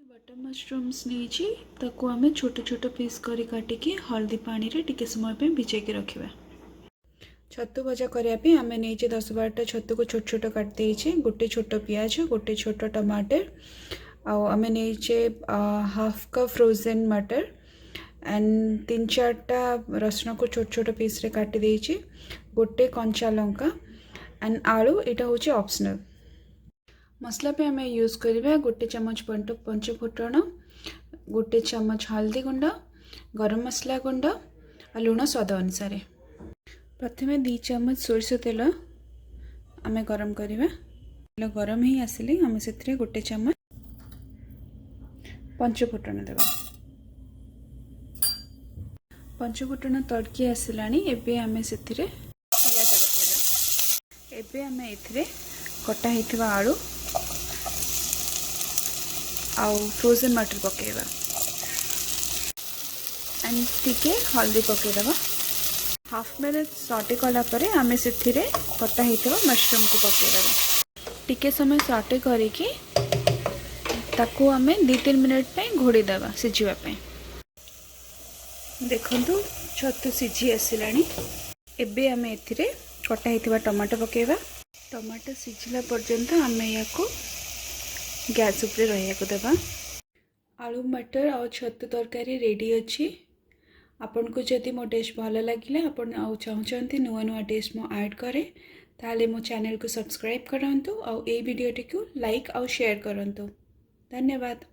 Butter mushrooms नहीं ताको आमे छोट छोट पीस करी काटिकी हल्दी पानी रे टिके समय पे भिजेकी रखिबा। छतु भजा करने आम नहीं 10-12टा छतु को छोट छोट काट देचे, गोटे छोट पियाज, गोटे छोट टमाटर, आम नहीं हाफ कप फ्रोजेन मटर एंड 3-4टा रसुण को छोट छोट पीस रे काटी देची, गोटे कंचा लंका एंड आलू। यहाँ हूँ ऑप्शनल। मसला पे आम यूज करवा गोटे चमच पंचफुटण, गोटे चमच हल्दी गुंड, गरम मसला गुंड और लुण स्वाद अनुसार। प्रथमे 2 चमच सोरिष तेल आम गरम करवा। तेल गरम ही आसिले आम से गोटे चमच पंचफुटण देवा। पंचफुटण तड़की आसला एबे आम से पियाज पकेଇବା। एबे आम एथिरे कटा होइथिबा आलू आउ फ्रोजेन मटर पकेଇବା एंड टिके हल्दी पकेदबा। हाफ मिनट सटे कला परे आमे सेथिरे कटा होइथिबा मशरूम को पकेदबा। टिके समय सटे करिकी ताको आमे 2-3 मिनट पे घोड़ी देबा सिझिबा पे। देखंतु छतु सिझी आसिलानी। एबे आमे एथिरे कटा होइथिबा टमाटो पकेଇବା। टमाटो सिझिला पर्यंत आमे याको गैस उपरे रहिया को देबा। आलू मटर और छतु तरकारी रेडी अच्छी। आपन को जदि मो टेस्ट भल लगिला आपन आउ चाहते नुआ नुआ टेस्ट मो ऐड करे ताले मो चैनल को सब्सक्राइब करंतु और ए वीडियोटी को लाइक और शेयर करंतु। धन्यवाद।